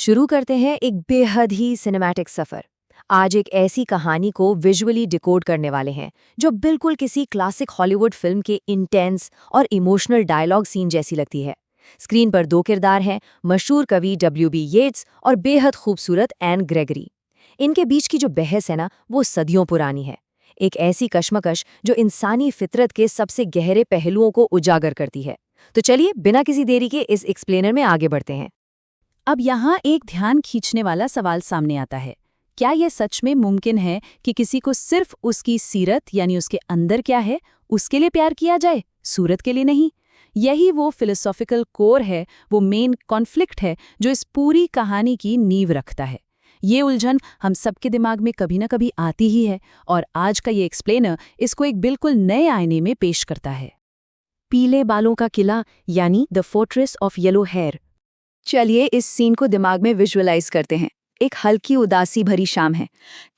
शुरू करते हैं एक बेहद ही सिनेमैटिक सफर। आज एक ऐसी कहानी को विजुअली डिकोड करने वाले हैं जो बिल्कुल किसी क्लासिक हॉलीवुड फिल्म के इंटेंस और इमोशनल डायलॉग सीन जैसी लगती है। स्क्रीन पर दो किरदार हैं, मशहूर कवि W.B. येट्स और बेहद खूबसूरत एन ग्रेगरी। इनके बीच की जो बहस है ना, वो सदियों पुरानी है। एक ऐसी कश्मकश जो इंसानी फितरत के सबसे गहरे पहलुओं को उजागर करती है। तो चलिए बिना किसी देरी के इस एक्सप्लेनर में आगे बढ़ते हैं। अब यहाँ एक ध्यान खींचने वाला सवाल सामने आता है। क्या यह सच में मुमकिन है कि किसी को सिर्फ उसकी सीरत यानी उसके अंदर क्या है उसके लिए प्यार किया जाए, सूरत के लिए नहीं? यही वो फिलोसॉफिकल कोर है, वो मेन कॉन्फ्लिक्ट है जो इस पूरी कहानी की नींव रखता है। ये उलझन हम सबके दिमाग में कभी न कभी आती ही है और आज का ये एक्सप्लेनर इसको एक बिल्कुल नए आईने में पेश करता है। पीले बालों का किला यानी the fortress of yellow hair. चलिए इस सीन को दिमाग में विजुअलाइज करते हैं। एक हल्की उदासी भरी शाम है।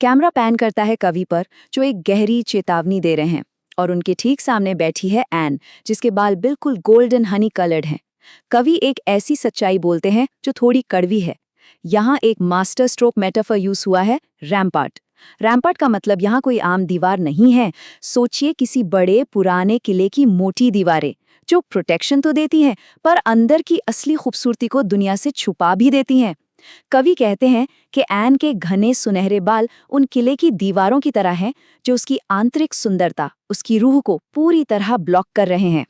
कैमरा पैन करता है कवि पर जो एक गहरी चेतावनी दे रहे हैं और उनके ठीक सामने बैठी है एन, जिसके बाल बिल्कुल गोल्डन हनी कलर्ड हैं। कवि एक ऐसी सच्चाई बोलते हैं जो थोड़ी कड़वी है। यहाँ एक मास्टर स्ट्रोक मेटाफर यूज हुआ है, रैम्पार्ट। रैम्पार्ट का मतलब यहाँ कोई आम दीवार नहीं है। सोचिए किसी बड़े पुराने किले की मोटी दीवारें जो प्रोटेक्शन तो देती हैं पर अंदर की असली खूबसूरती को दुनिया से छुपा भी देती हैं। कवि कहते हैं कि एन के घने सुनहरे बाल उन किले की दीवारों की तरह हैं जो उसकी आंतरिक सुंदरता, उसकी रूह को पूरी तरह ब्लॉक कर रहे हैं।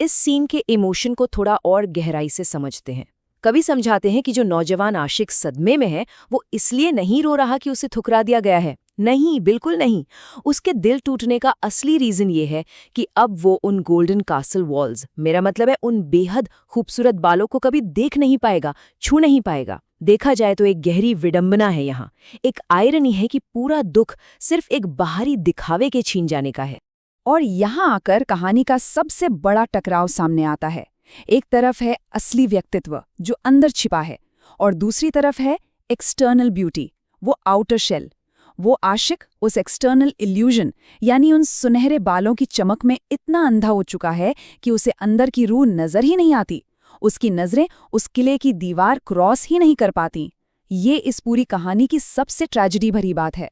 इस सीन के इमोशन को थोड़ा और गहराई से समझते हैं। कवि समझाते हैं कि जो नौजवान आशिक सदमे में है वो इसलिए नहीं रो रहा कि उसे ठुकरा दिया गया है। नहीं, बिल्कुल नहीं। उसके दिल टूटने का असली रीजन ये है कि अब वो उन गोल्डन कासल वॉल्स, मेरा मतलब है उन बेहद खूबसूरत बालों को कभी देख नहीं पाएगा, छू नहीं पाएगा। देखा जाए तो एक गहरी विडंबना है यहाँ। एक आयरनी है कि पूरा दुख सिर्फ एक बाहरी दिखावे के छीन जाने का है। और यहाँ आकर कहानी का सबसे बड़ा टकराव सामने आता है। एक तरफ है असली व्यक्तित्व जो अंदर छिपा है और दूसरी तरफ है एक्सटर्नल ब्यूटी, वो आउटर शेल। वो आशिक उस एक्सटर्नल इल्यूजन यानी उन सुनहरे बालों की चमक में इतना अंधा हो चुका है कि उसे अंदर की रूह नजर ही नहीं आती। उसकी नजरें उस किले की दीवार क्रॉस ही नहीं कर पाती। ये इस पूरी कहानी की सबसे ट्रेजेडी भरी बात है।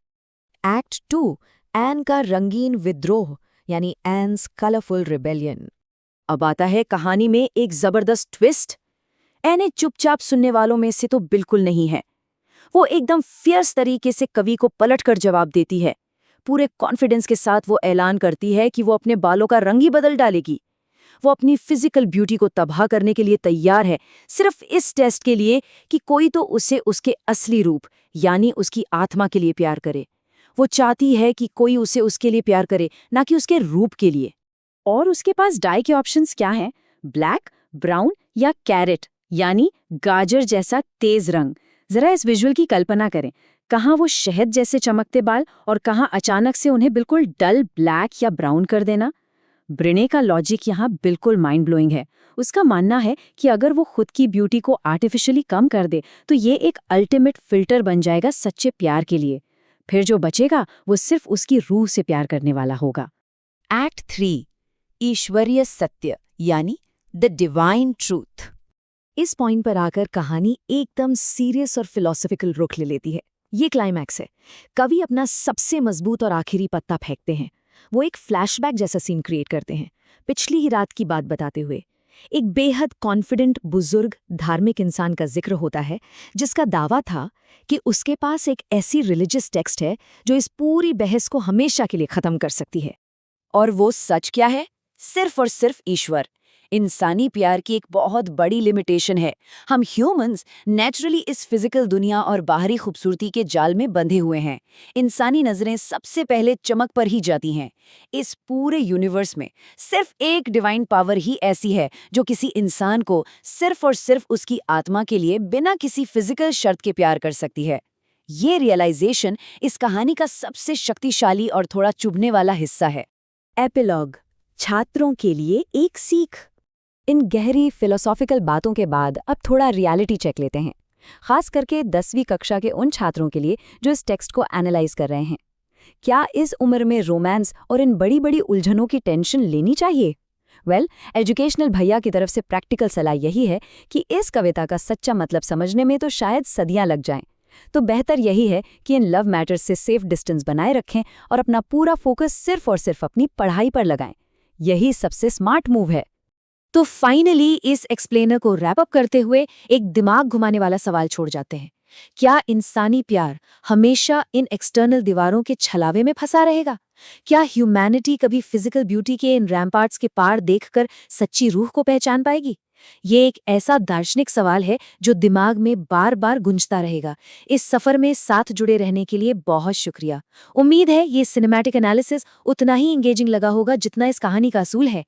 एक्ट 2, एन का रंगीन विद्रोह यानी एन्स कलरफुल रिबेलियन। अब आता है कहानी में एक जबरदस्त ट्विस्ट। एन चुपचाप सुनने वालों में से तो बिल्कुल नहीं है। वो एकदम फियर्स तरीके से कवि को पलटकर जवाब देती है। पूरे कॉन्फिडेंस के साथ वो ऐलान करती है कि वो अपने बालों का रंग ही बदल डालेगी। वो अपनी फिजिकल ब्यूटी को तबाह करने के लिए तैयार है, सिर्फ इस टेस्ट के लिए कि कोई तो उसे उसके असली रूप यानी उसकी आत्मा के लिए प्यार करे। वो चाहती है कि कोई उसे उसके लिए प्यार करे, ना कि उसके रूप के लिए। और उसके पास डाई के ऑप्शंस क्या हैं? ब्लैक, ब्राउन या कैरेट यानी गाजर जैसा तेज रंग। जरा इस विजुअल की कल्पना करें। कहाँ वो शहद जैसे चमकते बाल और कहाँ अचानक से उन्हें बिल्कुल डल ब्लैक या ब्राउन कर देना। ब्रेने का लॉजिक यहाँ बिल्कुल माइंड ब्लोइंग है। उसका मानना है कि अगर वो खुद की ब्यूटी को आर्टिफिशियली कम कर दे तो ये एक अल्टीमेट फिल्टर बन जाएगा सच्चे प्यार के लिए। फिर जो बचेगा वो सिर्फ उसकी रूह से प्यार करने वाला होगा। एक्ट 3, ईश्वरीय सत्य यानी द डिवाइन ट्रूथ। इस पॉइंट पर आकर कहानी एकदम सीरियस और फिलोसॉफिकल रुख ले लेती है। ये क्लाइमैक्स है। कवि अपना सबसे मजबूत और आखिरी पत्ता फेंकते हैं। वो एक फ्लैशबैक जैसा सीन क्रिएट करते हैं, पिछली ही रात की बात बताते हुए। एक बेहद कॉन्फिडेंट बुजुर्ग धार्मिक इंसान का जिक्र होता है जिसका दावा था कि उसके पास एक ऐसी रिलीजियस टेक्स्ट है जो इस पूरी बहस को हमेशा के लिए खत्म कर सकती है। और वो सच क्या है? सिर्फ और सिर्फ ईश्वर। इंसानी प्यार की एक बहुत बड़ी लिमिटेशन है। हम ह्यूमंस नेचुरली इस फिजिकल दुनिया और बाहरी खूबसूरती के जाल में बंधे हुए हैं। इंसानी नजरें सबसे पहले चमक पर ही जाती हैं। इस पूरे यूनिवर्स में सिर्फ एक डिवाइन पावर ही ऐसी है जो किसी इंसान को सिर्फ और सिर्फ उसकी आत्मा के लिए बिना किसी फिजिकल शर्त के प्यार कर सकती है। ये रियलाइजेशन इस कहानी का सबसे शक्तिशाली और थोड़ा चुभने वाला हिस्सा है। एपिलॉग, छात्रों के लिए एक सीख। इन गहरी फिलोसॉफिकल बातों के बाद अब थोड़ा रियलिटी चेक लेते हैं, खास करके 10वीं कक्षा के उन छात्रों के लिए जो इस टेक्स्ट को एनालाइज कर रहे हैं। क्या इस उम्र में रोमांस और इन बड़ी बड़ी उलझनों की टेंशन लेनी चाहिए? एजुकेशनल भैया की तरफ से प्रैक्टिकल सलाह यही है कि इस कविता का सच्चा मतलब समझने में तो शायद सदियां लग जाएं। तो बेहतर यही है कि इन लव मैटर्स से सेफ डिस्टेंस बनाए रखें और अपना पूरा फोकस सिर्फ और सिर्फ अपनी पढ़ाई पर लगाएं। यही सबसे स्मार्ट मूव है। तो फाइनली इस एक्सप्लेनर को रैप अप करते हुए एक दिमाग घुमाने वाला सवाल छोड़ जाते हैं। क्या इंसानी प्यार हमेशा इन एक्सटर्नल दीवारों के छलावे में फंसा रहेगा? क्या ह्यूमैनिटी कभी फिजिकल ब्यूटी के इन रैम्पार्ट्स के पार देखकर सच्ची रूह को पहचान पाएगी? ये एक ऐसा दार्शनिक सवाल है जो दिमाग में बार बार गूंजता रहेगा। इस सफर में साथ जुड़े रहने के लिए बहुत शुक्रिया। उम्मीद है ये सिनेमैटिक एनालिसिस उतना ही एंगेजिंग लगा होगा जितना इस कहानी का असूल है।